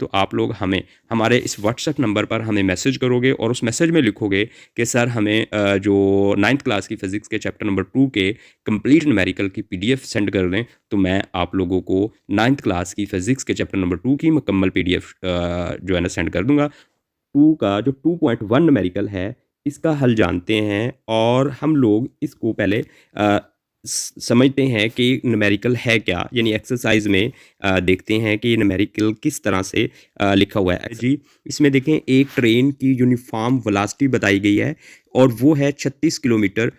तो आप लोग हमें हमारे इस व्हाट्सएप नंबर पर हमें मैसेज करोगे और उस मैसेज में लिखोगे कि सर हमें जो 9th क्लास की फ़िज़िक्स के चैप्टर नंबर 2 के कंप्लीट न्यूमेरिकल की पीडीएफ सेंड कर दें, तो मैं आप लोगों को 9th क्लास की फ़िज़िक्स के चैप्टर नंबर 2 की मुकम्मल पीडीएफ जो है ना सेंड कर दूँगा। 2 का जो 2.1 न्यूमेरिकल है, इसका हल जानते हैं और हम लोग इसको पहले अ, समझते हैं कि न्यूमेरिकल है क्या, यानी एक्सरसाइज में देखते हैं कि न्यूमेरिकल किस तरह से लिखा हुआ है जी। इसमें देखें एक ट्रेन की यूनिफॉर्म वेलोसिटी बताई गई है और वो है 36 किलोमीटर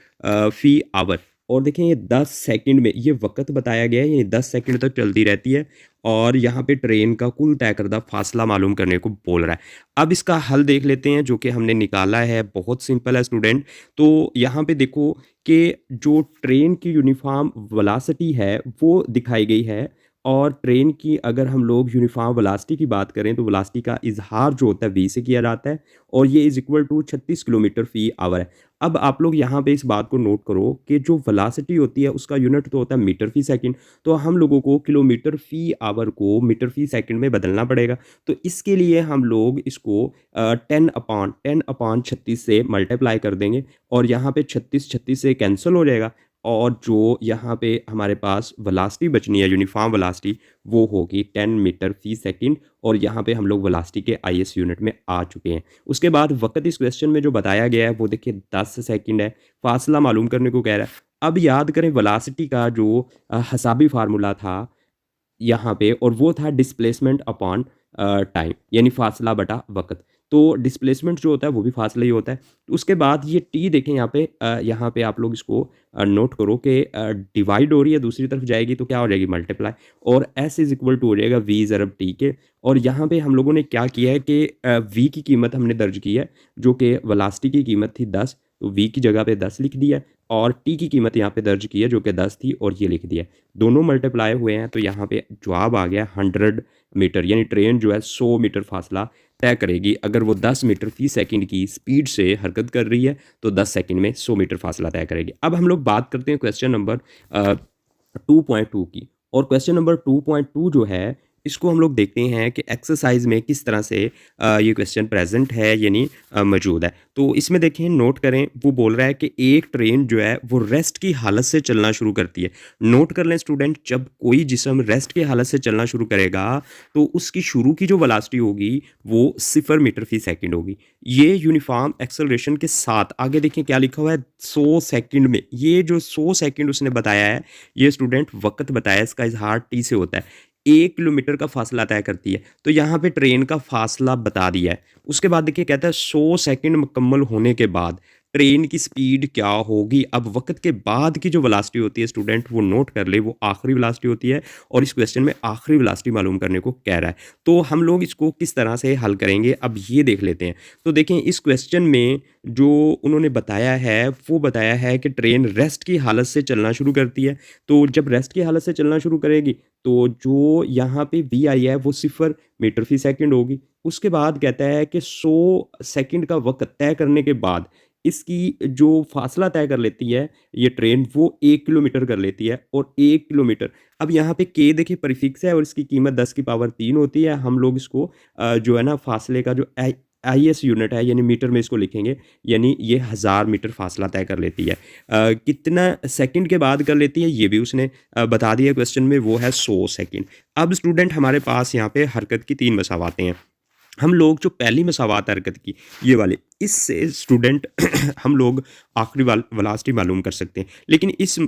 फी आवर। और देखें ये 10 सेकंड में ये वक्त बताया गया है, ये 10 सेकंड तक चलती रहती है और यहाँ पे ट्रेन का कुल तय करदा फासला मालूम करने को बोल रहा है। अब इसका हल देख लेते हैं जो कि हमने निकाला है, बहुत सिंपल है स्टूडेंट। तो यहाँ पे देखो कि जो ट्रेन की यूनिफ़ॉर्म वेलोसिटी है वो दिखाई गई है और ट्रेन की अगर हम लोग यूनिफ़ॉर्म वेलोसिटी की बात करें तो वेलोसिटी का इज़हार जो होता है v से किया जाता है और ये इज़ इक्वल टू 36 किलोमीटर फ़ी आवर है। अब आप लोग यहाँ पे इस बात को नोट करो कि जो वेलोसिटी होती है उसका यूनिट तो होता है मीटर फ़ी सेकंड, तो हम लोगों को किलोमीटर फ़ी आवर को मीटर फ़ी सेकंड में बदलना पड़ेगा। तो इसके लिए हम लोग इसको 10/36 से मल्टीप्लाई कर देंगे और यहाँ पे 36 से कैंसिल हो जाएगा और जो यहाँ पे हमारे पास वेलोसिटी बचनी है यूनिफ़ॉर्म वेलोसिटी वो होगी 10 मीटर फ़ी सेकंड और यहाँ पे हम लोग वेलोसिटी के आईएस यूनिट में आ चुके हैं। उसके बाद वक़्त इस क्वेश्चन में जो बताया गया है वो देखिए 10 सेकंड है, फ़ासला मालूम करने को कह रहा है। अब याद करें वेलोसिटी का जो हिसाबी फ़ार्मूला था यहाँ पे और वो था डिस्प्लेसमेंट अपॉन टाइम, यानी फासला बटा वक़्त। तो डिस्प्लेसमेंट जो होता है वो भी फासला ही होता है। तो उसके बाद ये टी देखें यहाँ पे आप लोग इसको नोट करो कि डिवाइड हो रही है, दूसरी तरफ जाएगी तो क्या हो जाएगी मल्टीप्लाई और एस इज़ इक्वल टू हो जाएगा वी ज़रब टी के। और यहाँ पे हम लोगों ने क्या किया है कि वी की कीमत हमने दर्ज की है जो कि वेलोसिटी की कीमत थी 10, तो वी की जगह पे 10 लिख दिया और टी की कीमत यहाँ पे दर्ज की है जो कि 10 थी और ये लिख दिया। दोनों मल्टीप्लाई हुए हैं तो यहाँ पे जवाब आ गया 100 मीटर, यानी ट्रेन जो है 100 मीटर फासला तय करेगी। अगर वो 10 मीटर फ़ी सेकंड की स्पीड से हरकत कर रही है तो 10 सेकंड में 100 मीटर फासला तय करेगी। अब हम लोग बात करते हैं क्वेश्चन नंबर 2.2 की और क्वेश्चन नंबर 2.2 जो है इसको हम लोग देखते हैं कि एक्सरसाइज में किस तरह से ये क्वेश्चन प्रेजेंट है यानी मौजूद है। तो इसमें देखें नोट करें, वो बोल रहा है कि एक ट्रेन जो है वो रेस्ट की हालत से चलना शुरू करती है। नोट कर लें स्टूडेंट, जब कोई जिस्म रेस्ट की हालत से चलना शुरू करेगा तो उसकी शुरू की जो वेलोसिटी होगी वो 0 मीटर फ़ी सेकंड होगी। ये यूनिफॉर्म एक्सेलरेशन के साथ आगे देखें क्या लिखा हुआ है 100 सेकंड में। ये जो 100 सेकंड उसने बताया है ये स्टूडेंट वक्त बताया है, इसका इजहार टी से होता है। 1 किलोमीटर का फासला तय करती है तो यहाँ पे ट्रेन का फासला बता दिया है। उसके बाद देखिए कहता है 100 सेकंड मुकम्मल होने के बाद ट्रेन की स्पीड क्या होगी। अब वक्त के बाद की जो वेलोसिटी होती है स्टूडेंट वो नोट कर ले, वो आखिरी वेलोसिटी होती है और इस क्वेश्चन में आखिरी वेलोसिटी मालूम करने को कह रहा है। तो हम लोग इसको किस तरह से हल करेंगे अब ये देख लेते हैं। तो देखें इस क्वेश्चन में जो उन्होंने बताया है वो बताया है कि ट्रेन रेस्ट की हालत से चलना शुरू करती है। तो जब रेस्ट की हालत से चलना शुरू करेगी तो जो यहाँ पे वी आई है वो 0 मीटर फ़ी सेकंड होगी। उसके बाद कहता है कि 100 सेकंड का वक़्त तय करने के बाद इसकी जो फ़ासला तय कर लेती है ये ट्रेन वो 1 किलोमीटर कर लेती है और 1 किलोमीटर अब यहाँ पे के देखिए प्रीफिक्स है और इसकी कीमत 10 की पावर 3 होती है। हम लोग इसको जो है ना फ़ासले का जो आईएस यूनिट है यानी मीटर में इसको लिखेंगे, यानी ये 1000 मीटर फासला तय कर लेती है। कितना सेकंड के बाद कर लेती है ये भी उसने बता दिया क्वेश्चन में, वो है 100 सेकंड। अब स्टूडेंट हमारे पास यहाँ पे हरकत की 3 मसावातें हैं। हम लोग जो पहली मसावात हरकत की ये वाली, इससे स्टूडेंट हम लोग आखिरी वेलोसिटी मालूम कर सकते हैं। लेकिन इस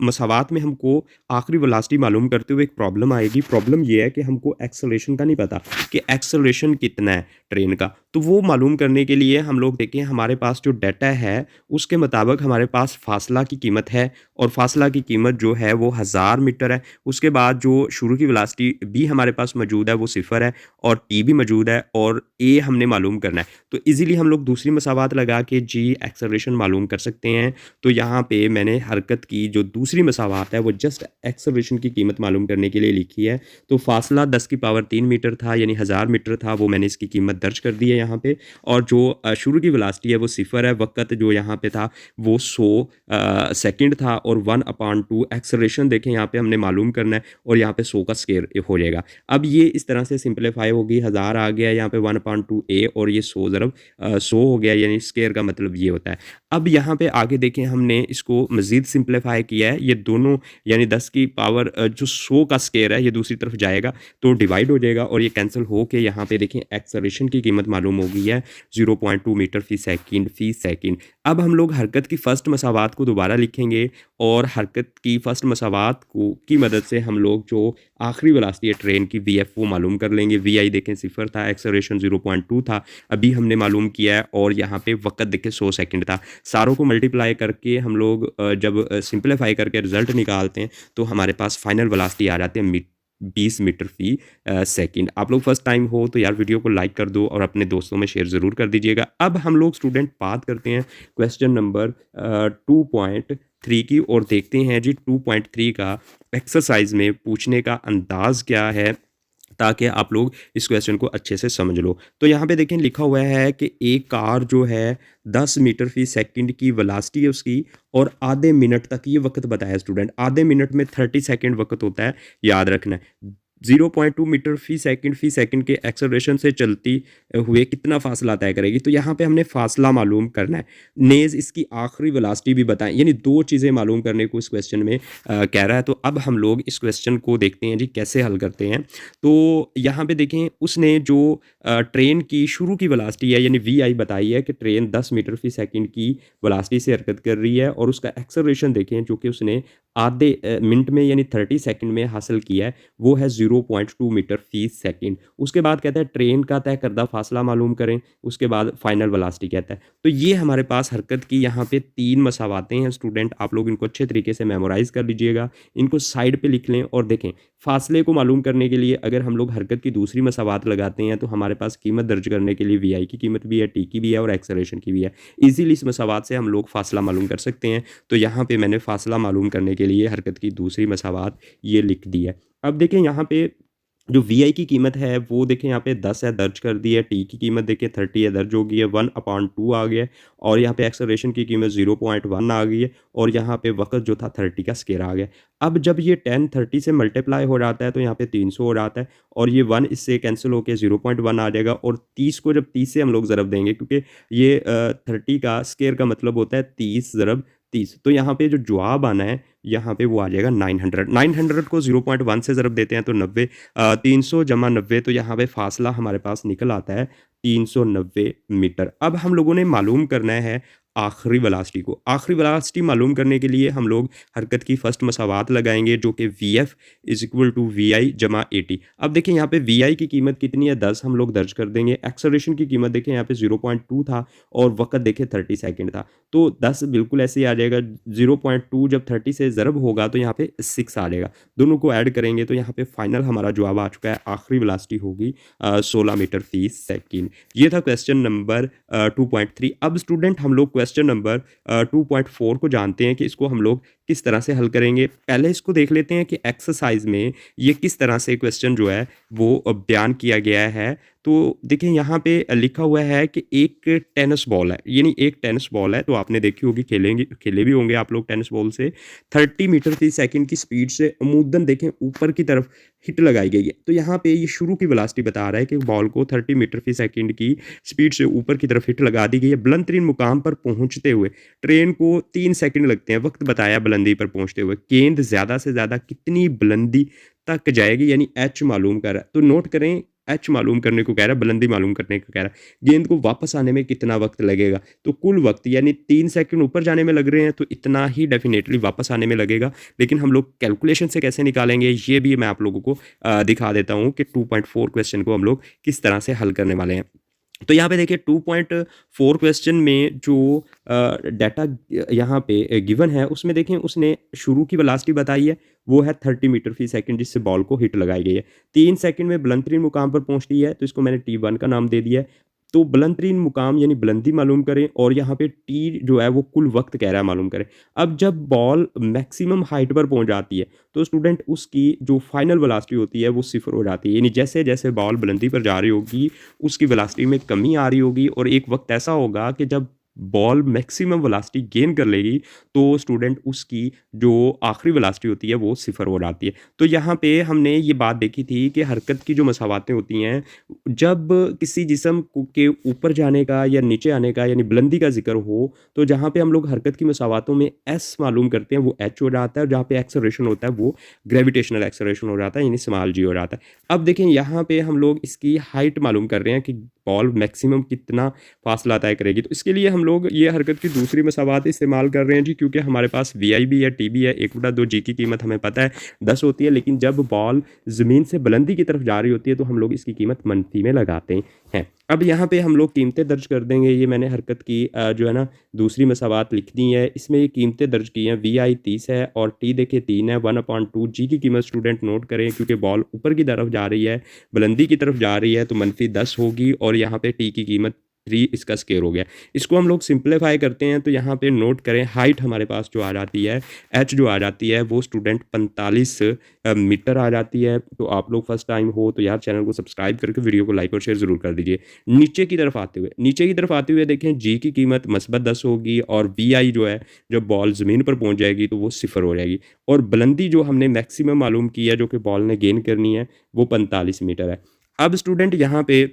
मसावात में हमको आखिरी वेलोसिटी मालूम करते हुए एक प्रॉब्लम आएगी। प्रॉब्लम ये है कि हमको एक्सेलरेशन का नहीं पता कि एक्सेलरेशन कितना है ट्रेन का। तो वो मालूम करने के लिए हम लोग देखें हमारे पास जो डाटा है उसके मुताबिक हमारे पास फासला की कीमत है और फासला की कीमत जो है वो 1000 मीटर है। उसके बाद जो शुरू की वेलोसिटी भी हमारे पास मौजूद है वो 0 है और टी भी मौजूद है और ए हमने मालूम करना है। तो इजीली हम लोग दूसरी मसावात लगा के जी एक्सेलरेशन मालूम कर सकते हैं। तो यहाँ पे मैंने हरकत की जो दूसरी मसावात है वो जस्ट एक्सेलरेशन की कीमत मालूम करने के लिए लिखी है। तो फासला 10 की पावर 3 मीटर था, यानी 1000 मीटर था, वो मैंने इसकी कीमत दर्ज कर दी है यहाँ पे। और जो शुरू की वेलोसिटी है वो 0 है, वक़्त जो यहाँ पे था वो 100 सेकंड था, और 1/2 एक्सेलरेशन देखें यहाँ पे हमने मालूम करना है, और यहाँ पे 100 का स्क्वायर हो जाएगा। अब ये इस तरह से सिंपलीफाई होगी, 1000 आ गया यहाँ पे 1/2 ए, और ये 100 ज़रब 100 हो गया, यानी स्क्वायर का मतलब ये होता है। अब यहाँ पे आगे देखें हमने इसको मज़ीद सिंपलीफाई किया है, ये दोनों यानी 10 की पावर जो 100 का स्क्वायर है ये दूसरी तरफ जाएगा तो डिवाइड हो जाएगा, और ये कैंसिल हो के यहाँ पे देखें एक्सेलरेशन की कीमत मालूम हो गई है 0.2 मीटर फी सेकंड। अब हम लोग हरकत की फ़र्स्ट मसावात को दोबारा लिखेंगे, और हरकत की फ़र्स्ट मसावात को की मदद से हम लोग जो आखिरी वेलोसिटी है ट्रेन की वी एफ वो मालूम कर लेंगे। वी आई देखें 0 था, एक्सेलरेशन 0.2 था, अभी हमने मालूम किया है, और यहाँ पे वक़्त देखें 100 सेकंड था। सारों को मल्टीप्लाई करके हम लोग जब सिंपलीफाई करके रिजल्ट निकालते हैं तो हमारे पास फाइनल वेलोसिटी आ जाती है 20 मीटर फी सेकंड। आप लोग फर्स्ट टाइम हो तो यार वीडियो को लाइक कर दो और अपने दोस्तों में शेयर ज़रूर कर दीजिएगा। अब हम लोग स्टूडेंट बात करते हैं क्वेश्चन नंबर 2.3 की, और देखते हैं जी 2.3 का एक्सरसाइज में पूछने का अंदाज़ क्या है, ताकि आप लोग इस क्वेश्चन को अच्छे से समझ लो। तो यहाँ पे देखें लिखा हुआ है कि एक कार जो है 10 मीटर फी सेकंड की वेलोसिटी है उसकी, और आधे मिनट तक ये वक्त बताया स्टूडेंट, आधे मिनट में 30 सेकंड वक्त होता है, याद रखना है। 0.2 मीटर फी सेकंड के एक्सेलरेशन से चलती हुए कितना फासला तय करेगी, तो यहाँ पे हमने फासला मालूम करना है। नेज़ इसकी आखिरी वेलोसिटी भी बताएं, यानी दो चीज़ें मालूम करने को इस क्वेश्चन में कह रहा है। तो अब हम लोग इस क्वेश्चन को देखते हैं जी कैसे हल करते हैं। तो यहाँ पे देखें उसने जो ट्रेन की शुरू की वेलोसिटी है यानी वी आई बताई है कि ट्रेन 10 मीटर फी सेकंड की वेलोसिटी से हरकत कर रही है, और उसका एक्सेलरेशन देखें जो कि उसने आधे मिनट में यानी 30 सेकंड में हासिल किया है, वो है 0.2 मीटर फी सेकंड। उसके बाद कहता है ट्रेन का तय करदा फासला मालूम करें, उसके बाद फाइनल वेलोसिटी कहता है। तो ये हमारे पास हरकत की यहाँ पे 3 मसावातें हैं स्टूडेंट, आप लोग इनको अच्छे तरीके से मेमोराइज़ कर लीजिएगा, इनको साइड पे लिख लें। और देखें फासले को मालूम करने के लिए अगर हम लोग हरकत की दूसरी मसावात लगाते हैं तो हमारे पास कीमत दर्ज करने के लिए वी आई की कीमत भी है, टी की भी है, और एक्सेलरेशन की भी है। ईजीली इस मसावात से हम लोग फासला मालूम कर सकते हैं। तो यहाँ पे मैंने फासला मालूम करने के लिए हरकत की दूसरी मसावात ये लिख दी है। अब देखें यहाँ पे जो वी आई की कीमत है वो देखें यहाँ पे 10 है, दर्ज कर दी है। टी की कीमत देखें 30 है, दर्ज हो गई है। 1/2 आ गया है, और यहाँ पे एक्सेलरेशन की कीमत 0.1 आ गई है, और यहाँ पे वक्त जो था 30 का स्केयर आ गया। अब जब ये 10 30 से मल्टीप्लाई हो जाता है तो यहाँ पे 300 हो जाता है, और ये 1 इससे कैंसिल होकर 0.1 आ जाएगा। और 30 को जब 30 से हम लोग ज़रब देंगे, क्योंकि ये 30 का स्केयर का मतलब होता है 30 ज़रब 30, तो यहाँ पे जो जवाब आना है यहाँ पे वो आ जाएगा 900। 900 को 0.1 से ज़रब देते हैं तो 90, 300 जमा 90, तो यहाँ पे फासला हमारे पास निकल आता है 390 मीटर। अब हम लोगों ने मालूम करना है आखिरी वेलोसिटी को। आखिरी वेलोसिटी मालूम करने के लिए हम लोग हरकत की फ़र्स्ट मसावात लगाएंगे जो कि V F is equal to V I जमा ए टी। अब देखें यहाँ पे वी आई की कीमत कितनी है, 10 हम लोग दर्ज कर देंगे। एक्सेलरेशन की कीमत देखें यहाँ पे 0.2 था, और वक्त देखें 30 सेकंड था, तो 10 बिल्कुल ऐसे ही आ जाएगा। 0.2 जब 30 से ज़रब होगा तो यहाँ पे 6 आ जाएगा, दोनों को ऐड करेंगे तो यहाँ पे फाइनल हमारा जवाब आ चुका है। आखिरी वेलोसिटी होगी 16 मीटर फी सेकंड। ये था क्वेश्चन नंबर 2.3। अब स्टूडेंट हम लोग क्वेश्चन नंबर 2.4 को जानते हैं कि इसको हम लोग किस तरह से हल करेंगे। पहले इसको देख लेते हैं कि एक्सरसाइज में ये किस तरह से क्वेश्चन जो है वो बयान किया गया है। तो देखिए यहाँ पे लिखा हुआ है कि एक टेनिस बॉल है, यानी एक टेनिस बॉल है, तो आपने देखी होगी, खेले भी होंगे आप लोग टेनिस बॉल से। 30 मीटर फी सेकंड की स्पीड से अमूदन देखें ऊपर की तरफ हिट लगाई गई है। तो यहाँ पे ये शुरू की वेलोसिटी बता रहा है कि बॉल को 30 मीटर फी सेकंड की स्पीड से ऊपर की तरफ हिट लगा दी गई है। बुलंद तरीन मुकाम पर पहुँचते हुए ट्रेन को 3 सेकंड लगते हैं, वक्त बताया बुलंदी पर पहुँचते हुए। गेंद ज़्यादा से ज़्यादा कितनी बुलंदी तक जाएगी, यानी एच मालूम कर रहा है। तो नोट करें, एच मालूम करने को कह रहा है, बुलंदी मालूम करने को कह रहा है। गेंद को वापस आने में कितना वक्त लगेगा, तो कुल वक्त यानी 3 सेकंड ऊपर जाने में लग रहे हैं, तो इतना ही डेफिनेटली वापस आने में लगेगा। लेकिन हम लोग कैलकुलेशन से कैसे निकालेंगे ये भी मैं आप लोगों को दिखा देता हूँ कि 2.4 क्वेश्चन को हम लोग किस तरह से हल करने वाले हैं। तो यहाँ पे देखिए 2.4 क्वेश्चन में जो डाटा यहाँ पे गिवन है उसमें देखें उसने शुरू की वेलोसिटी बताई है, वो है 30 मीटर फी सेकंड, जिससे बॉल को हिट लगाई गई है। 3 सेकंड में बुलंद तरीन मुकाम पर पहुँचती है, तो इसको मैंने T1 का नाम दे दिया है। तो बुलंद तरीन मुकाम यानी बुलंदी मालूम करें और यहाँ पे टी जो है वो कुल वक्त कह रहा है मालूम करें। अब जब बॉल मैक्सिमम हाइट पर पहुँच जाती है तो स्टूडेंट उसकी जो फाइनल वेलोसिटी होती है वो सिफर हो जाती है, यानी जैसे जैसे बॉल बुलंदी पर जा रही होगी उसकी वेलोसिटी में कमी आ रही होगी और एक वक्त ऐसा होगा कि जब बॉल मैक्सिमम वेलोसिटी गेन कर लेगी तो स्टूडेंट उसकी जो आखिरी वेलोसिटी होती है वो सिफर हो जाती है। तो यहाँ पे हमने ये बात देखी थी कि हरकत की जो मसावातें होती हैं जब किसी जिस्म के ऊपर जाने का या नीचे आने का यानी बुलंदी का जिक्र हो तो जहाँ पे हम लोग हरकत की मसावातों में एस मालूम करते हैं वो एच हो जाता है और जहाँ पे एक्सेलरेशन होता है वो ग्रेविटेशनल एक्सेलरेशन हो जाता है यानी स्मॉल जी हो जाता है। अब देखें यहाँ पे हम लोग इसकी हाइट मालूम कर रहे हैं कि बॉल मैक्सिमम कितना फासला तय करेगी, तो इसके लिए हम लोग ये हरकत की दूसरी मसावात इस्तेमाल कर रहे हैं जी, क्योंकि हमारे पास वी आई बी है, टी बी है, 1/2 जी की कीमत हमें पता है 10 होती है, लेकिन जब बॉल ज़मीन से बुलंदी की तरफ जा रही होती है तो हम लोग इसकी कीमत मनफी में लगाते हैं। अब यहाँ पे हम लोग कीमतें दर्ज कर देंगे, ये मैंने हरकत की जो है ना दूसरी मसावात लिख दी है, इसमें ये कीमतें दर्ज की हैं। वी आई 30 है और टी देखिए 3 है, 1/2 जी की कीमत स्टूडेंट नोट करें क्योंकि बॉल ऊपर की तरफ जा रही है, बुलंदी की तरफ जा रही है तो -10 होगी और यहाँ पे टी की कीमत 3 इसका स्केयर हो गया। इसको हम लोग सिंप्लीफाई करते हैं तो यहाँ पे नोट करें हाइट हमारे पास जो आ जाती है एच जो आ जाती है वो स्टूडेंट 45 मीटर आ जाती है। तो आप लोग फर्स्ट टाइम हो तो यार चैनल को सब्सक्राइब करके वीडियो को लाइक और शेयर ज़रूर कर दीजिए। नीचे की तरफ आते हुए देखें जी की कीमत -10 होगी और वी आई जो है जब बॉल ज़मीन पर पहुँच जाएगी तो वो सिफर हो जाएगी और बुलंदी जो हमने मैक्सिमम मालूम की है जो कि बॉल ने गेन करनी है वो 45 मीटर है। अब स्टूडेंट यहाँ पे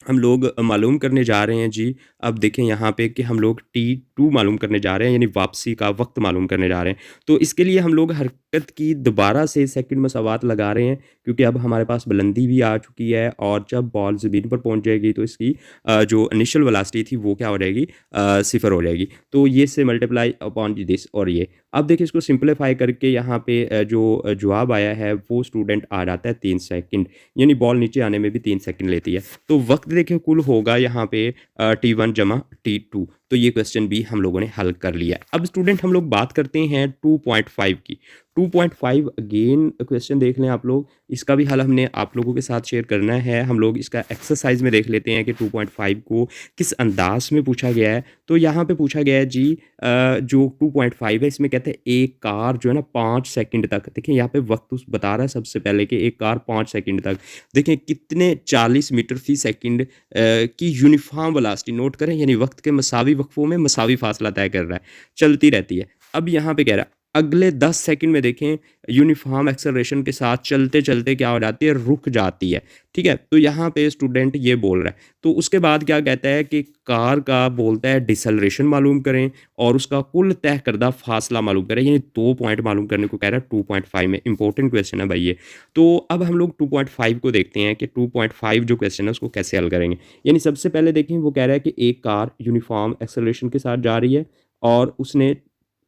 हम लोग मालूम करने जा रहे हैं जी, अब देखें यहाँ पे कि हम लोग T2 मालूम करने जा रहे हैं यानी वापसी का वक्त मालूम करने जा रहे हैं। तो इसके लिए हम लोग हरकत की दोबारा से सेकंड मसावात लगा रहे हैं क्योंकि अब हमारे पास बुलंदी भी आ चुकी है और जब बॉल ज़मीन पर पहुँच जाएगी तो इसकी जो इनिशियल वेलोसिटी थी वो क्या हो जाएगी, सिफर हो जाएगी। तो ये से मल्टीप्लाई अपॉन दिस और ये अब देखिए इसको सिंप्लीफाई करके यहाँ पे जो जवाब आया है वो स्टूडेंट आ जाता है 3 सेकंड, यानी बॉल नीचे आने में भी 3 सेकंड लेती है। तो वक्त देखिए कुल होगा यहाँ पे T1 जमा T2। तो ये क्वेश्चन भी हम लोगों ने हल कर लिया। अब स्टूडेंट हम लोग बात करते हैं 2.5 की। 2.5 अगेन क्वेश्चन देख लें आप लोग, इसका भी हल हमने आप लोगों के साथ शेयर करना है। हम लोग इसका एक्सरसाइज में देख लेते हैं कि 2.5 को किस अंदाज में पूछा गया है। तो यहाँ पे पूछा गया है जी जो 2.5 है इसमें कहते हैं एक कार जो है ना 5 सेकंड तक, देखिए यहाँ पे वक्त उस बता रहा है सबसे पहले कि एक कार 5 सेकंड तक देखें कितने 40 मीटर फी सेकंड की यूनिफॉर्म वेलोसिटी नोट करें, यानी वक्त के मसावी वक्फों में मसावी फासला तय कर रहा है, चलती रहती है। अब यहाँ पे कह रहा है अगले 10 सेकंड में देखें यूनिफॉर्म एक्सेलरेशन के साथ चलते चलते क्या हो जाती है, रुक जाती है। ठीक है, तो यहाँ पे स्टूडेंट ये बोल रहा है। तो उसके बाद क्या कहता है कि कार का बोलता है डिसलरेशन मालूम करें और उसका कुल तय करदा फासला मालूम करें, यानी 2 पॉइंट मालूम करने को कह रहा है 2.5 में। इंपॉर्टेंट क्वेश्चन है भाई ये। तो अब हम लोग 2.5 को देखते हैं कि 2.5 जो क्वेश्चन है उसको कैसे हल करेंगे। यानी सबसे पहले देखें वो कह रहा है कि एक कार यूनिफॉर्म एक्सेलरेशन के साथ जा रही है और उसने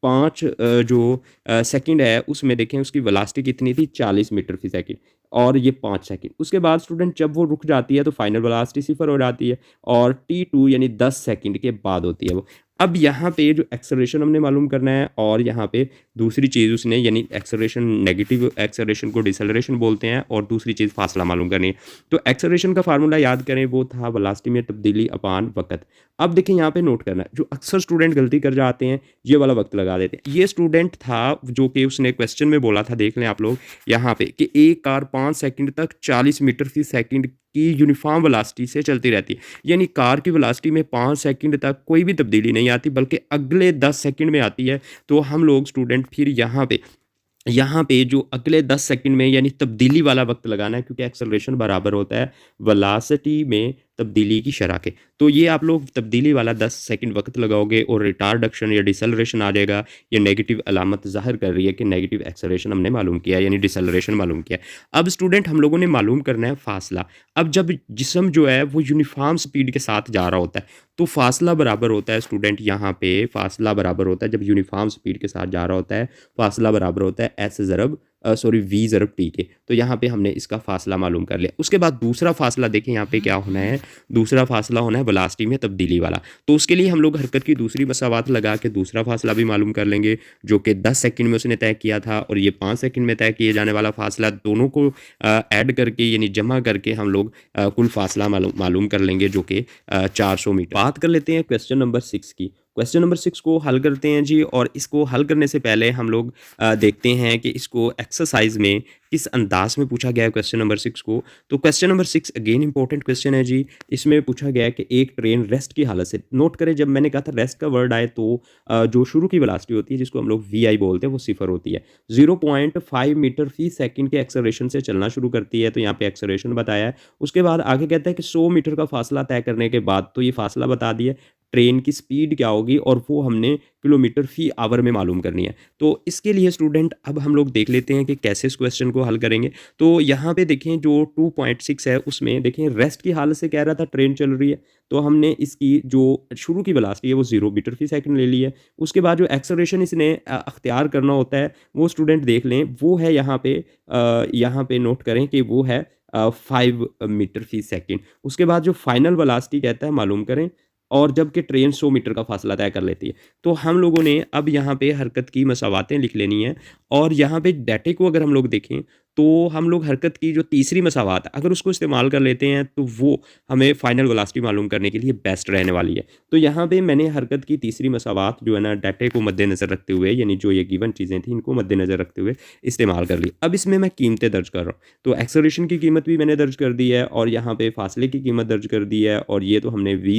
5 जो सेकंड है उसमें देखें उसकी वेलोसिटी कितनी थी 40 मीटर फी सेकंड और ये 5 सेकंड। उसके बाद स्टूडेंट जब वो रुक जाती है तो फाइनल वेलोसिटी सिफर हो जाती है और T2 यानी 10 सेकंड के बाद होती है वो। अब यहाँ पे जो एक्सेलरेशन हमने मालूम करना है और यहाँ पे दूसरी चीज़ उसने यानी एक्सेलरेशन नेगेटिव एक्सेलरेशन को डिसलरेशन बोलते हैं और दूसरी चीज़ फासला मालूम करनी है। तो एक्सेलरेशन का फार्मूला याद करें वो था वेलोसिटी में तब्दीली अपान वक्त। अब देखें यहाँ पे नोट करना है, जो अक्सर स्टूडेंट गलती कर जाते हैं ये वाला वक्त लगा देते हैं। ये स्टूडेंट था जो कि उसने क्वेश्चन में बोला था, देख लें आप लोग यहाँ पे कि एक कार 5 सेकंड तक 40 मीटर फी सेकंड की यूनिफॉर्म वेलोसिटी से चलती रहती है, यानी कार की वेलोसिटी में 5 सेकंड तक कोई भी तब्दीली नहीं आती बल्कि अगले 10 सेकंड में आती है। तो हम लोग स्टूडेंट फिर यहाँ पे जो अगले 10 सेकंड में यानी तब्दीली वाला वक्त लगाना है क्योंकि एक्सेलरेशन बराबर होता है वेलोसिटी में तब्दीली की शरह के। तो ये आप लोग तब्दीली वाला 10 सेकंड वक्त लगाओगे और रिटार्डक्शन या डिसलरेशन आ जाएगा। ये नेगेटिव अलामत ज़ाहिर कर रही है कि नेगेटिव एक्सेलरेशन हमने मालूम किया यानी डिसलरेशन मालूम किया। अब स्टूडेंट हम लोगों ने मालूम करना है फासला। अब जब जिस्म जो है वो यूनिफॉर्म स्पीड के साथ जा रहा होता है तो फासला बराबर होता है स्टूडेंट, यहाँ पे फासला बराबर होता है जब यूनिफॉर्म स्पीड के साथ जा रहा होता है फासला बराबर होता है एस ज़रब सॉरी v ज़रब t के। तो यहाँ पे हमने इसका फासला मालूम कर लिया। उसके बाद दूसरा फासला देखें यहाँ पे क्या होना है, दूसरा फासला होना है वेलोसिटी में तब्दीली वाला। तो उसके लिए हम लोग हरकत की दूसरी मसावात लगा के दूसरा फासला भी मालूम कर लेंगे, जो कि 10 सेकंड में उसने तय किया था, और ये 5 सेकंड में तय किए जाने वाला फासला, दोनों को ऐड करके यानी जमा करके हम लोग कुल फासला मालूम कर लेंगे, जो कि 400 मीटर। बात कर लेते हैं क्वेश्चन नंबर 6 की। क्वेश्चन नंबर 6 को हल करते हैं जी, और इसको हल करने से पहले हम लोग देखते हैं कि इसको एक्सरसाइज में किस अंदाज में पूछा गया है क्वेश्चन नंबर 6 को। तो question number 6 again important question है जी। इसमें पूछा गया है कि एक ट्रेन रेस्ट की हालत से, नोट करें जब मैंने कहा था रेस्ट का वर्ड आए तो जो शुरू की वेलोसिटी होती है जिसको हम लोग वी आई बोलते हैं वो 0 होती है। 0.5 मीटर फी सेकंड के एक्सेलरेशन से चलना शुरू करती है, तो यहाँ पे एक्सेलरेशन बताया है। उसके बाद आगे कहता है कि 100 मीटर का फासला तय करने के बाद, तो ये फासला बता दिया, ट्रेन की स्पीड क्या होगी और वो हमने किलोमीटर फी आवर में मालूम करनी है। तो इसके लिए स्टूडेंट अब हम लोग देख लेते हैं कि कैसे इस क्वेश्चन को हल करेंगे। तो यहाँ पे देखें जो 2.6 है उसमें देखें रेस्ट की हालत से कह रहा था ट्रेन चल रही है, तो हमने इसकी जो शुरू की वेलोसिटी है वो 0 मीटर फी सेकंड ले ली है। उसके बाद जो एक्सेलरेशन इसने अख्तियार करना होता है वो स्टूडेंट देख लें, वो है यहाँ पे नोट करें कि वो है 5 मीटर फी सेकंड। उसके बाद जो फाइनल वेलोसिटी कहता है मालूम करें, और जबकि ट्रेन 100 मीटर का फासला तय कर लेती है। तो हम लोगों ने अब यहाँ पे हरकत की मसावातें लिख लेनी है, और यहाँ पे डाटे को अगर हम लोग देखें तो हम लोग हरकत की जो तीसरी मसावात है अगर उसको इस्तेमाल कर लेते हैं तो वो हमें फाइनल वेलोसिटी मालूम करने के लिए बेस्ट रहने वाली है। तो यहाँ पे मैंने हरकत की तीसरी मसावात जो है ना डाटे को मद्देनज़र रखते हुए, यानी जो ये गिवन चीज़ें थी इनको मद्देनज़र रखते हुए इस्तेमाल कर ली। अब इसमें मैं कीमतें दर्ज कर रहा हूँ, तो एक्सेलरेशन की कीमत भी मैंने दर्ज कर दी है, और यहाँ पे फासले की कीमत दर्ज कर दी है, और ये तो हमने वी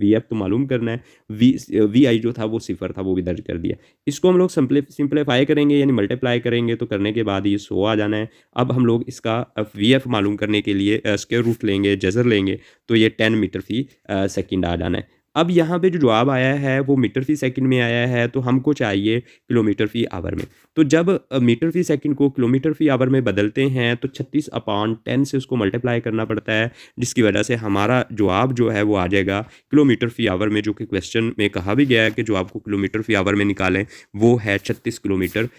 एफ तो मालूम करना है, वी आई जो था वो 0 था वो भी दर्ज कर दिया। इसको हम लोग सिंप्लीफाई करेंगे यानी मल्टीप्लाई करेंगे, तो करने के बाद ये 100 आ जाना है। अब हम लोग इसका वी एफ मालूम करने के लिए स्क्वायर रूट लेंगे, जज़र लेंगे, तो ये 10 मीटर फी सेकंड आ जाना है। अब यहाँ पे जो जवाब आया है वो मीटर फी सेकंड में आया है, तो हमको चाहिए किलोमीटर फी आवर में। तो जब मीटर फी सेकंड को किलोमीटर फी आवर में बदलते हैं तो 36/10 से उसको मल्टीप्लाई करना पड़ता है, जिसकी वजह से हमारा जवाब जो है वो आ जाएगा किलोमीटर फी आवर में, जो कि क्वेश्चन में कहा भी गया है कि जो आपको किलोमीटर फी आवर में निकालें वो है 36 किलोमीटर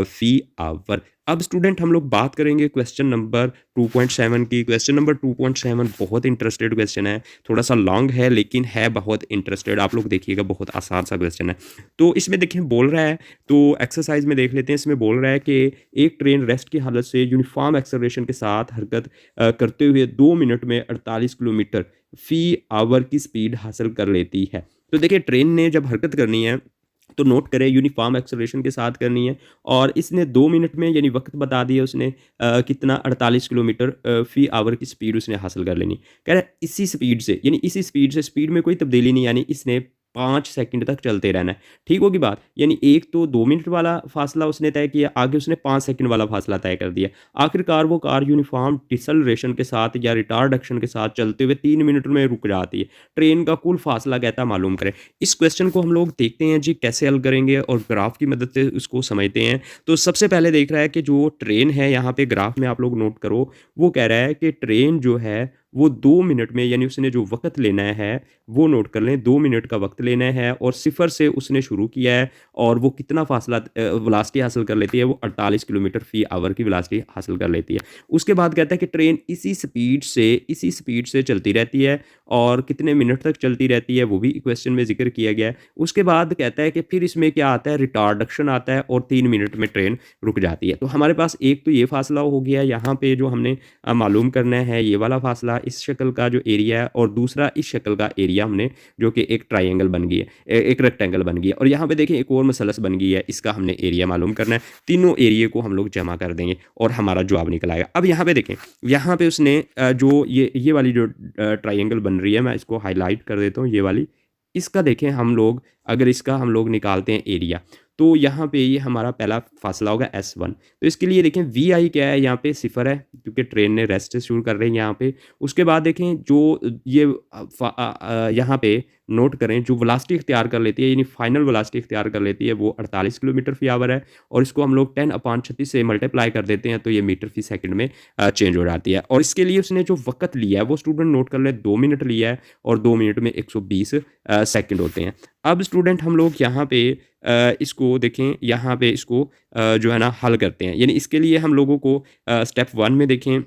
फी आवर। अब स्टूडेंट हम लोग बात करेंगे क्वेश्चन नंबर 2.7 की। क्वेश्चन नंबर 2.7 बहुत इंटरेस्टेड क्वेश्चन है, थोड़ा सा लॉन्ग है लेकिन है बहुत इंटरेस्टेड। आप लोग देखिएगा बहुत आसान सा क्वेश्चन है। तो इसमें देखिए बोल रहा है, तो एक्सरसाइज में देख लेते हैं। इसमें बोल रहा है कि एक ट्रेन रेस्ट की हालत से यूनिफॉर्म एक्सेलरेशन के साथ हरकत करते हुए 2 मिनट में 48 किलोमीटर फी आवर की स्पीड हासिल कर लेती है। तो देखिए ट्रेन ने जब हरकत करनी है तो नोट करें यूनिफॉर्म एक्सेलरेशन के साथ करनी है, और इसने 2 मिनट में यानी वक्त बता दिया उसने कितना 48 किलोमीटर फी आवर की स्पीड उसने हासिल कर लेनी। कह रहा है इसी स्पीड से, यानी इसी स्पीड से, स्पीड में कोई तब्दीली नहीं, यानी इसने 5 सेकंड तक चलते रहना है। ठीक होगी बात, यानी एक तो 2 मिनट वाला फासला उसने तय किया, आगे उसने 5 सेकंड वाला फासला तय कर दिया। आखिरकार वो कार यूनिफॉर्म डिसलरेशन के साथ या रिटार्डक्शन के साथ चलते हुए 3 मिनट में रुक जाती है। ट्रेन का कुल फासला कहता मालूम करें। इस क्वेश्चन को हम लोग देखते हैं जी कैसे हल करेंगे, और ग्राफ की मदद से उसको समझते हैं। तो सबसे पहले देख रहा है कि जो ट्रेन है यहाँ पे ग्राफ में आप लोग नोट करो, वो कह रहा है कि ट्रेन जो है वो 2 मिनट में, यानी उसने जो वक्त लेना है वो नोट कर लें, 2 मिनट का वक्त लेना है, और 0 से उसने शुरू किया है, और वो कितना फासला वेलोसिटी हासिल कर लेती है, वो 48 किलोमीटर फी आवर की वेलोसिटी हासिल कर लेती है। उसके बाद कहता है कि ट्रेन इसी स्पीड से चलती रहती है, और कितने मिनट तक चलती रहती है वो भी क्वेश्चन में जिक्र किया गया है। उसके बाद कहता है कि फिर इसमें क्या आता है, रिटार्डक्शन आता है, और 3 मिनट में ट्रेन रुक जाती है। तो हमारे पास एक तो ये फासला हो गया यहाँ पे जो हमने मालूम करना है, ये वाला फासला, इस शक्ल का जो एरिया है, और दूसरा इस शक्ल का एरिया हमने, जो कि एक ट्राइंगल बन गई है, एक रेक्टेंगल बन गई है, और यहाँ पे देखिए एक और मसलस बन गई है, इसका हमने एरिया मालूम करना है। तीनों एरिया को हम लोग जमा कर देंगे और हमारा जवाब निकल आएगा। अब यहाँ पे देखें, यहाँ पे उसने जो ये वाली जो ट्राइंगल बन रही है, मैं इसको हाईलाइट कर देता हूँ, ये वाली, इसका देखें हम लोग, अगर इसका हम लोग निकालते हैं एरिया, तो यहाँ पे ये हमारा पहला फासला होगा S1। तो इसके लिए देखें वी आई क्या है, यहाँ पे 0 है क्योंकि ट्रेन ने रेस्ट से शुरू कर रहे हैं यहाँ पे। उसके बाद देखें जो ये यहाँ पे नोट करें, जो वेलोसिटी इख्तियार कर लेती है, यानी फाइनल वेलोसिटी इख्तियार कर लेती है, वो 48 किलोमीटर फी आवर है, और इसको हम लोग 10/36 से मल्टीप्लाई कर देते हैं, तो ये मीटर फी सेकंड में चेंज हो जाती है। और इसके लिए उसने जो वक्त लिया है वो स्टूडेंट नोट कर ले, 2 मिनट लिया है, और 2 मिनट में 120 सेकंड होते हैं। अब स्टूडेंट हम लोग यहाँ पे इसको देखें, यहाँ पे इसको जो है ना हल करते हैं। यानी इसके लिए हम लोगों को स्टेप 1 में देखें,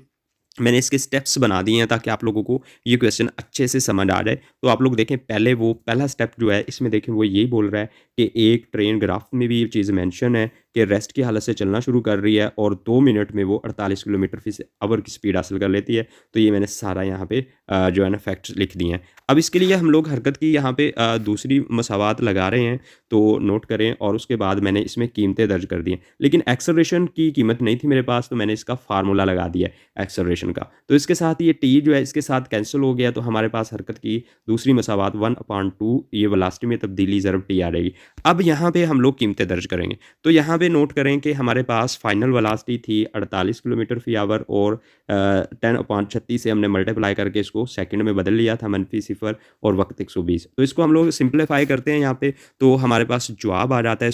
मैंने इसके स्टेप्स बना दिए हैं ताकि आप लोगों को ये क्वेश्चन अच्छे से समझ आ जाए। तो आप लोग देखें, पहले वो पहला स्टेप जो है इसमें देखें वो यही बोल रहा है कि एक ट्रेन ग्राफ में भी ये चीज़ मेंशन है कि रेस्ट की हालत से चलना शुरू कर रही है और 2 मिनट में वो 48 किलोमीटर फ़ी आवर की स्पीड हासिल कर लेती है। तो ये मैंने सारा यहाँ पे जो है ना फैक्ट्स लिख दिए हैं। अब इसके लिए हम लोग हरकत की यहाँ पे दूसरी मसावात लगा रहे हैं, तो नोट करें, और उसके बाद मैंने इसमें कीमतें दर्ज कर दी हैं। लेकिन एक्सेलरेशन की कीमत नहीं थी मेरे पास, तो मैंने इसका फार्मूला लगा दिया है एक्सेलरेशन का। तो इसके साथ ये टी जो है इसके साथ कैंसिल हो गया, तो हमारे पास हरकत की दूसरी मसावात 1/2 ये वेलोसिटी में तब्दीली ज़रब टी आ जाएगी। अब यहाँ पे हम लोग कीमतें दर्ज करेंगे। तो यहाँ पे नोट करें कि हमारे पास फाइनल वेलोसिटी थी 48 किलोमीटर फ़ी आवर और 10/36 से हमने मल्टीप्लाई करके इसको सेकंड में बदल लिया था, -0 और वक्त 120। तो इसको हम लोग सिंप्लीफाई करते हैं यहाँ पे, तो हमारे पास जवाब आ जाता है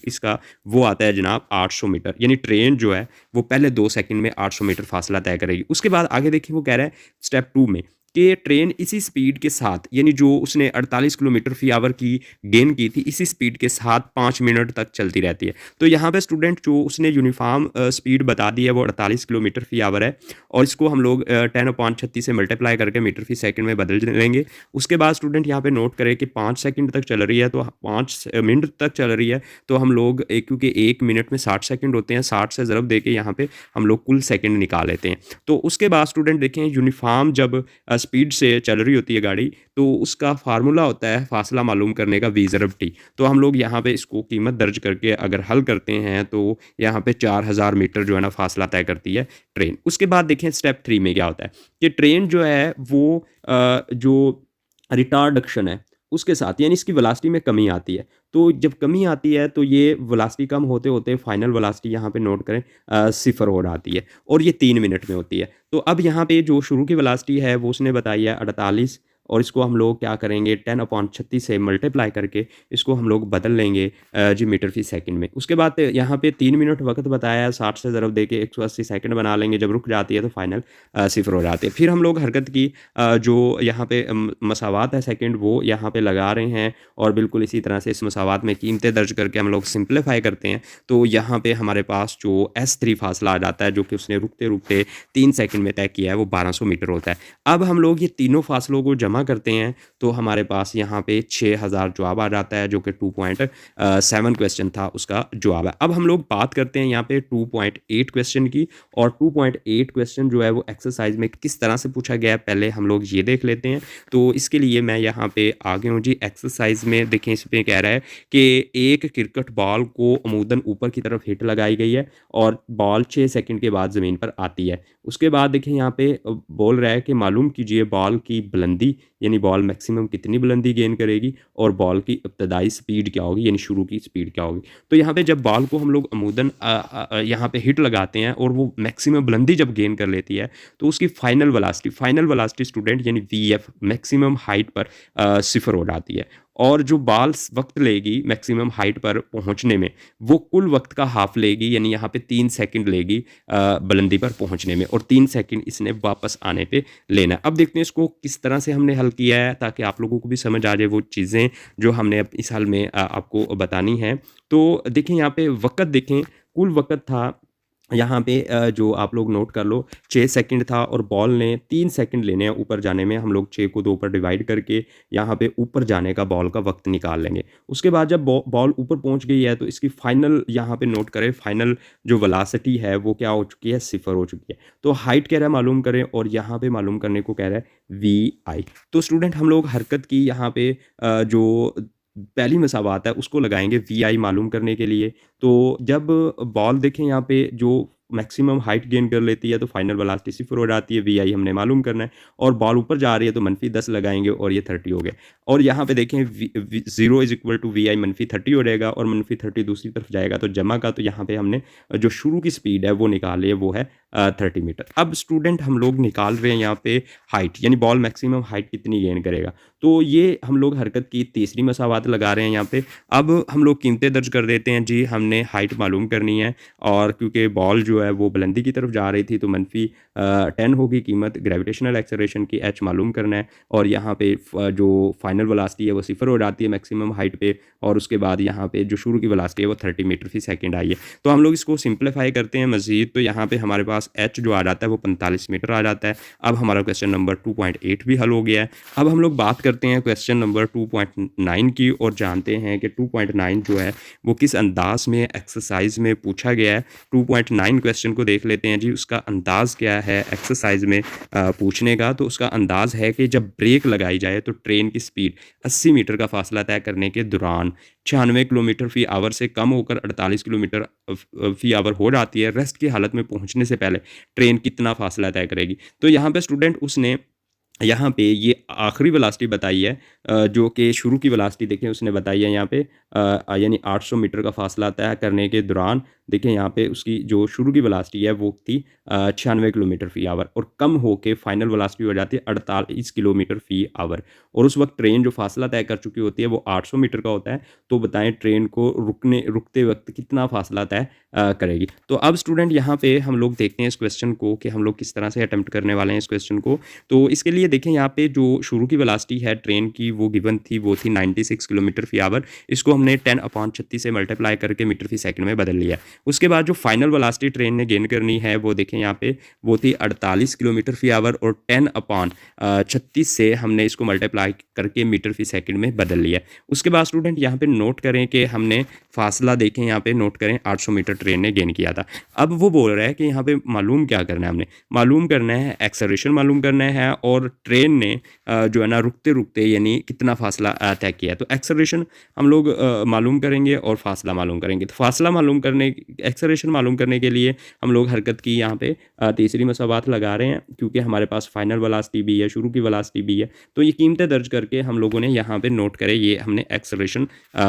इसका वो आता है जनाब 800 मीटर। यानी ट्रेन जो है वो पहले 2 सेकंड में 800 मीटर फासला तय करेगी। उसके बाद आगे देखिए वो कह रहा है स्टेप 2 में कि ट्रेन इसी स्पीड के साथ, यानी जो उसने 48 किलोमीटर फ़ी आवर की गेन की थी, इसी स्पीड के साथ 5 मिनट तक चलती रहती है। तो यहाँ पे स्टूडेंट जो उसने यूनिफॉर्म स्पीड बता दी है वो 48 किलोमीटर फ़ी आवर है, और इसको हम लोग 10/36 से मल्टीप्लाई करके मीटर फ़ी सेकंड में बदल लेंगे। उसके बाद स्टूडेंट यहाँ पे नोट करें कि 5 सेकंड तक चल रही है, तो 5 मिनट तक चल रही है, तो हम लोग क्योंकि 1 मिनट में 60 सेकंड होते हैं, 60 से ज़रब दे के यहाँ पे हम लोग कुल सेकंड निकाल लेते हैं। तो उसके बाद स्टूडेंट देखें, यूनिफॉर्म जब स्पीड से चल रही होती है गाड़ी, तो उसका फार्मूला होता है फासला मालूम करने का v ज़रब टी। तो हम लोग यहाँ पे इसको कीमत दर्ज करके अगर हल करते हैं तो यहाँ पे 4000 मीटर जो है ना फासला तय करती है ट्रेन। उसके बाद देखें स्टेप 3 में क्या होता है कि ट्रेन जो है वो जो रिटार्डक्शन है उसके साथ, यानी इसकी वेलोसिटी में कमी आती है। तो जब कमी आती है तो ये वेलोसिटी कम होते होते फाइनल वेलोसिटी यहाँ पे नोट करें 0 हो जाती है, और ये 3 मिनट में होती है। तो अब यहाँ पे जो शुरू की वेलोसिटी है वो उसने बताई है 48, और इसको हम लोग क्या करेंगे 10/36 से मल्टीप्लाई करके इसको हम लोग बदल लेंगे जी मीटर फ़ी सेकंड में। उसके बाद यहाँ पे 3 मिनट वक्त बताया है, 60 से ज़रब दे के 180 सेकंड बना लेंगे। जब रुक जाती है तो फाइनल 0 हो जाती है। फिर हम लोग हरकत की जो यहाँ पे मसावात है सेकंड वो यहाँ पे लगा रहे हैं, और बिल्कुल इसी तरह से इस मसावात में कीमतें दर्ज करके हम लोग सिंप्लीफाई करते हैं। तो यहाँ पे हमारे पास जो S3 फासला आ जाता है, जो कि उसने रुकते रुकते 3 सेकंड में तय किया है, वो 1200 मीटर होता है। अब हम लोग ये तीनों फासलों को जमा करते हैं, तो हमारे पास यहाँ पे 6000 जवाब आ जाता है, जो कि 2.7 क्वेश्चन था उसका जवाब है। अब हम लोग बात करते हैं यहाँ पे 2.8 क्वेश्चन की, और 2.8 क्वेश्चन जो है वो एक्सरसाइज में किस तरह से पूछा गया है पहले हम लोग ये देख लेते हैं। तो इसके लिए मैं यहाँ पे आ गया हूँ जी। एक्सरसाइज में देखें, इसमें कह रहा है कि एक क्रिकेट बॉल को अमूदन ऊपर की तरफ हिट लगाई गई है और बॉल 6 सेकंड के बाद ज़मीन पर आती है। उसके बाद देखिए यहाँ पे बोल रहा है कि मालूम कीजिए बॉल की बुलंदी, यानी बॉल मैक्सिमम कितनी बुलंदी गेन करेगी, और बॉल की इब्तदाई स्पीड क्या होगी, यानी शुरू की स्पीड क्या होगी। तो यहाँ पे जब बॉल को हम लोग अमूदन यहाँ पे हिट लगाते हैं और वो मैक्सिमम बुलंदी जब गेन कर लेती है, तो उसकी फाइनल वेलोसिटी स्टूडेंट यानी VF मैक्सिमम हाइट पर 0 हो जाती है। और जो बॉल वक्त लेगी मैक्सिमम हाइट पर पहुंचने में, वो कुल वक्त का हाफ लेगी, यानी यहाँ पे 3 सेकंड लेगी बुलंदी पर पहुंचने में, और 3 सेकंड इसने वापस आने पे लेना है। अब देखते हैं इसको किस तरह से हमने हल किया है, ताकि आप लोगों को भी समझ आ जाए वो चीज़ें जो हमने अब इस हल में आपको बतानी है। तो देखें यहाँ पे वक्त देखें, कुल वक्त था यहाँ पे जो आप लोग नोट कर लो 6 सेकंड था, और बॉल ने 3 सेकंड लेने हैं ऊपर जाने में। हम लोग 6 को 2 पर डिवाइड करके यहाँ पे ऊपर जाने का बॉल का वक्त निकाल लेंगे। उसके बाद जब बॉल ऊपर पहुँच गई है तो इसकी फाइनल यहाँ पे नोट करें, फाइनल जो वेलोसिटी है वो क्या हो चुकी है, 0 हो चुकी है। तो हाइट कह रहा है मालूम करें, और यहाँ पे मालूम करने को कह रहा है VI। तो स्टूडेंट हम लोग हरकत की यहाँ पे जो पहली मसावात है उसको लगाएंगे VI मालूम करने के लिए। तो जब बॉल देखें यहाँ पे जो मैक्सिमम हाइट गेन कर लेती है, तो फाइनल वेलोसिटी 0 हो जाती है, VI हमने मालूम करना है। और बॉल ऊपर जा रही है तो -10 लगाएंगे, और ये 30 हो गया। और यहाँ पे देखें 0 = VI -30 हो जाएगा, और -30 दूसरी तरफ जाएगा तो जमा का, तो यहाँ पे हमने जो शुरू की स्पीड है वो निकाल ली है, वो है 30 मीटर। अब स्टूडेंट हम लोग निकाल रहे हैं यहाँ पे हाइट, यानी बॉल मैक्सिमम हाइट कितनी गेन करेगा। तो ये हम लोग हरकत की तीसरी मसावात लगा रहे हैं यहाँ पे। अब हम लोग कीमतें दर्ज कर देते हैं जी। हमने हाइट मालूम करनी है, और क्योंकि बॉल जो जो है वो बुलंदी की तरफ जा रही थी, तो मनफी 10 होगी कीमत ग्रेविटेशनल एक्सेलरेशन की, एच मालूम करना है। और यहाँ पे जो फाइनल वेलोसिटी है वो 0 हो जाती है मैक्सिमम हाइट पे, और उसके बाद यहाँ पे जो शुरू की वेलोसिटी है वो 30 मीटर फी सेकंड आई है। तो हम लोग इसको सिंप्लीफाई करते हैं मज़ीद, तो यहाँ पे हमारे पास एच जो आ जाता है वो 45 मीटर आ जाता है। अब हमारा क्वेश्चन नंबर 2.8 भी हल हो गया है। अब हम लोग बात करते हैं क्वेश्चन नंबर 2.9 की, और जानते हैं कि 2.9 जो है वो किस अंदाज में एक्सरसाइज में पूछा गया है। 2.9 क्वेश्चन को देख लेते हैं जी। उसका अंदाज़ क्या है एक्सरसाइज में पूछने का, तो उसका अंदाज़ है कि जब ब्रेक लगाई जाए तो ट्रेन की स्पीड 80 मीटर का फासला तय करने के दौरान 96 किलोमीटर फी आवर से कम होकर 48 किलोमीटर फी आवर हो जाती है। रेस्ट की हालत में पहुंचने से पहले ट्रेन कितना फासला तय करेगी। तो यहाँ पे स्टूडेंट उसने यहाँ पे ये आखिरी वेलोसिटी बताई है, जो कि शुरू की वेलोसिटी देखें उसने बताई है यहाँ पे, यानी 800 मीटर का फासला तय करने के दौरान देखें यहाँ पे उसकी जो शुरू की वेलोसिटी है वो थी 96 किलोमीटर फी आवर, और कम होके फाइनल वेलोसिटी हो जाती है 48 किलोमीटर फी आवर। और उस वक्त ट्रेन जो फासला तय कर चुकी होती है वो 800 मीटर का होता है। तो बताएं ट्रेन को रुकते वक्त कितना फासला तय करेगी। तो अब स्टूडेंट यहाँ पे हम लोग देखते हैं इस क्वेश्चन को कि हम लोग किस तरह से अटेम्प्ट करने वाले हैं इस क्वेश्चन को। तो इसके लिए देखें यहाँ पे जो शुरू की वेलोसिटी है ट्रेन की वो गिवन थी, वो थी 96 किलोमीटर फी आवर। इसको हमने 10/36 से मल्टीप्लाई करके मीटर फी सेकंड में बदल लिया। उसके बाद जो फाइनल वेलोसिटी ट्रेन ने गेन करनी है वो देखें यहाँ पे वो थी 48 किलोमीटर फी आवर, और 10/36 से हमने इसको मल्टीप्लाई करके मीटर फी सेकंड में बदल लिया। उसके बाद स्टूडेंट यहाँ पे नोट करें कि हमने फासला देखें यहाँ पे नोट करें 800 मीटर ट्रेन ने गेन किया था। अब वो बोल रहा है कि यहाँ पे मालूम क्या करना है, हमने मालूम करना है एक्सेलरेशन मालूम करना है, और ट्रेन ने जो है ना रुकते रुकते यानी कितना फासला तय किया है। तो एक्सेलरेशन हम लोग मालूम करेंगे और फासला मालूम करेंगे। तो फासला मालूम करने एक्सेलरेशन मालूम करने के लिए हम लोग हरकत की यहाँ पे तीसरी मसावात लगा रहे हैं, क्योंकि हमारे पास फाइनल वेलोसिटी भी है, शुरू की वेलोसिटी भी है। तो ये कीमतें दर्ज करके हम लोगों ने यहाँ पे नोट करे, ये हमने एक्सेलरेशन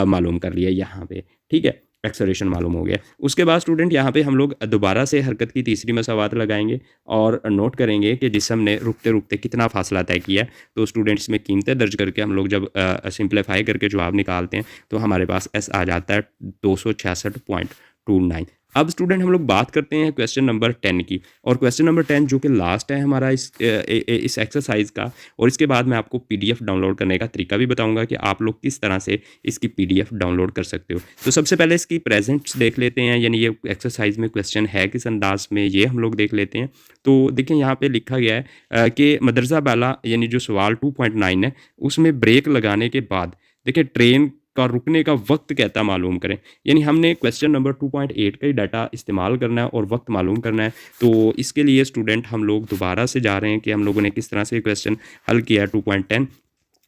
मालूम कर लिया यहाँ पे, ठीक है, एक्सेलरेशन मालूम हो गया। उसके बाद स्टूडेंट यहाँ पे हम लोग दोबारा से हरकत की तीसरी मसावात लगाएंगे और नोट करेंगे कि जिसम ने रुकते रुकते कितना फासला तय किया। तो स्टूडेंट्स में कीमतें दर्ज करके हम लोग जब सिंप्लीफाई करके जवाब निकालते हैं तो हमारे पास एस आ जाता है 266.29। अब स्टूडेंट हम लोग बात करते हैं क्वेश्चन नंबर 10 की, और क्वेश्चन नंबर 10 जो कि लास्ट है हमारा इस एक्सरसाइज का। और इसके बाद मैं आपको पीडीएफ डाउनलोड करने का तरीका भी बताऊंगा कि आप लोग किस तरह से इसकी पीडीएफ डाउनलोड कर सकते हो। तो सबसे पहले इसकी प्रेजेंट्स देख लेते हैं, यानी ये एक्सरसाइज में क्वेश्चन है किस अंदाज में, ये हम लोग देख लेते हैं। तो देखिए यहाँ पे लिखा गया है कि मदरसा बाला यानी जो सवाल 2.9 है उसमें ब्रेक लगाने के बाद देखिए ट्रेन का रुकने का वक्त कहता मालूम करें। यानी हमने क्वेश्चन नंबर 2.8 का ही डाटा इस्तेमाल करना है और वक्त मालूम करना है। तो इसके लिए स्टूडेंट हम लोग दोबारा से जा रहे हैं कि हम लोगों ने किस तरह से क्वेश्चन हल किया 2.10।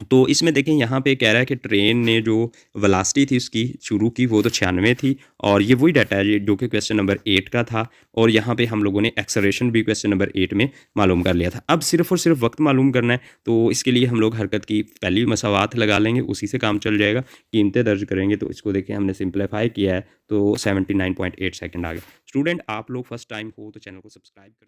तो इसमें देखें यहाँ पे कह रहा है कि ट्रेन ने जो वेलोसिटी थी उसकी शुरू की वो तो 96 थी, और ये वही डाटा है जो कि क्वेश्चन नंबर 8 का था। और यहाँ पे हम लोगों ने एक्सेलरेशन भी क्वेश्चन नंबर 8 में मालूम कर लिया था। अब सिर्फ और सिर्फ वक्त मालूम करना है। तो इसके लिए हम लोग हरकत की पहली मसावात लगा लेंगे, उसी से काम चल जाएगा। कीमतें दर्ज करेंगे तो इसको देखें हमने सिंप्लीफाई किया है तो 79.8 सेकंड आ गया। स्टूडेंट आप लोग फर्स्ट टाइम हो तो चैनल को सब्सक्राइब कर